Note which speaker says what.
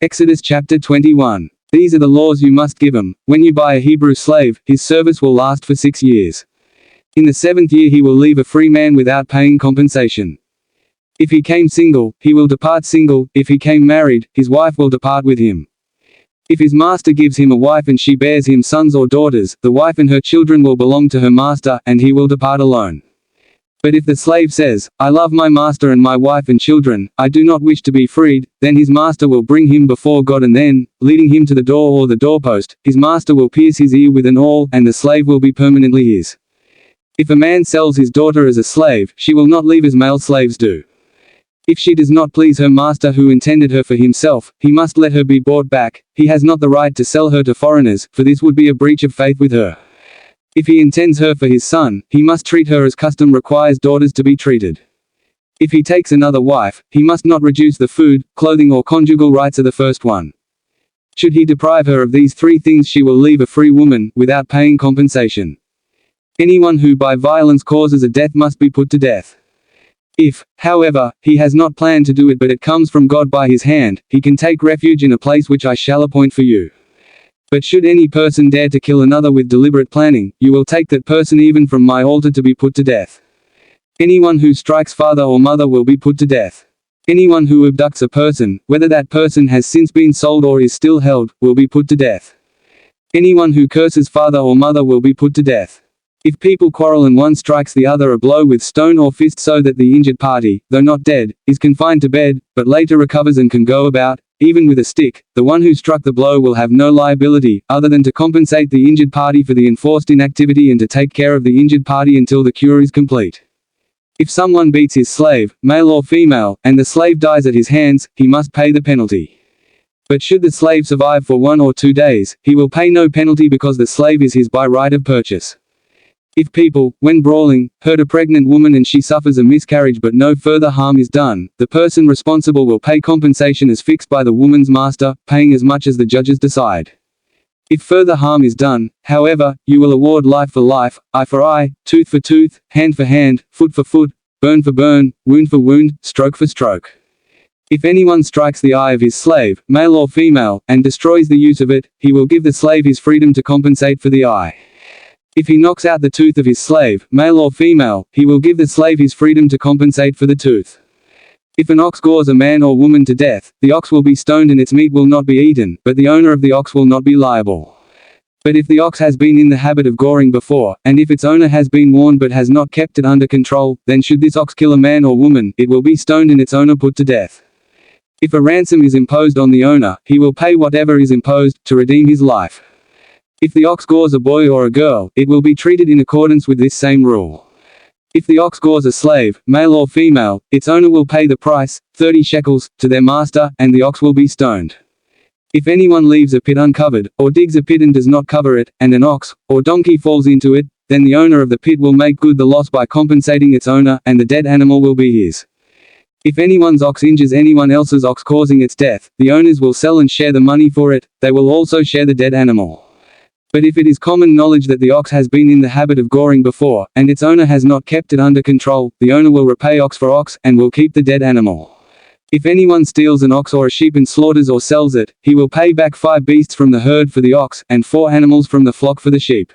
Speaker 1: Exodus chapter 21. These are the laws you must give him. When you buy a Hebrew slave, his service will last for 6 years. In the 7th year he will leave a free man without paying compensation. If he came single, he will depart single. If he came married, his wife will depart with him. If his master gives him a wife and she bears him sons or daughters, the wife and her children will belong to her master, and he will depart alone. But if the slave says, "I love my master and my wife and children, I do not wish to be freed," then his master will bring him before God, and then, leading him to the door or the doorpost, his master will pierce his ear with an awl, and the slave will be permanently his. If a man sells his daughter as a slave, she will not leave as male slaves do. If she does not please her master who intended her for himself, he must let her be bought back. He has not the right to sell her to foreigners, for this would be a breach of faith with her. If he intends her for his son, he must treat her as custom requires daughters to be treated. If he takes another wife, he must not reduce the food, clothing or conjugal rights of the first one. Should he deprive her of these 3 things, she will leave a free woman, without paying compensation. Anyone who by violence causes a death must be put to death. If, however, he has not planned to do it but it comes from God by his hand, he can take refuge in a place which I shall appoint for you. But should any person dare to kill another with deliberate planning, you will take that person even from my altar to be put to death. Anyone who strikes father or mother will be put to death. Anyone who abducts a person, whether that person has since been sold or is still held, will be put to death. Anyone who curses father or mother will be put to death. If people quarrel and one strikes the other a blow with stone or fist so that the injured party, though not dead, is confined to bed, but later recovers and can go about, even with a stick, the one who struck the blow will have no liability, other than to compensate the injured party for the enforced inactivity and to take care of the injured party until the cure is complete. If someone beats his slave, male or female, and the slave dies at his hands, he must pay the penalty. But should the slave survive for 1 or 2 days, he will pay no penalty because the slave is his by right of purchase. If people, when brawling, hurt a pregnant woman and she suffers a miscarriage but no further harm is done, the person responsible will pay compensation as fixed by the woman's master, paying as much as the judges decide. If further harm is done, however, you will award life for life, eye for eye, tooth for tooth, hand for hand, foot for foot, burn for burn, wound for wound, stroke for stroke. If anyone strikes the eye of his slave, male or female, and destroys the use of it, he will give the slave his freedom to compensate for the eye. If he knocks out the tooth of his slave, male or female, he will give the slave his freedom to compensate for the tooth. If an ox gores a man or woman to death, the ox will be stoned and its meat will not be eaten, but the owner of the ox will not be liable. But if the ox has been in the habit of goring before, and if its owner has been warned but has not kept it under control, then should this ox kill a man or woman, it will be stoned and its owner put to death. If a ransom is imposed on the owner, he will pay whatever is imposed, to redeem his life. If the ox gores a boy or a girl, it will be treated in accordance with this same rule. If the ox gores a slave, male or female, its owner will pay the price, 30 shekels, to their master, and the ox will be stoned. If anyone leaves a pit uncovered, or digs a pit and does not cover it, and an ox, or donkey falls into it, then the owner of the pit will make good the loss by compensating its owner, and the dead animal will be his. If anyone's ox injures anyone else's ox causing its death, the owners will sell and share the money for it, they will also share the dead animal. But if it is common knowledge that the ox has been in the habit of goring before, and its owner has not kept it under control, the owner will repay ox for ox, and will keep the dead animal. If anyone steals an ox or a sheep and slaughters or sells it, he will pay back 5 beasts from the herd for the ox, and 4 animals from the flock for the sheep.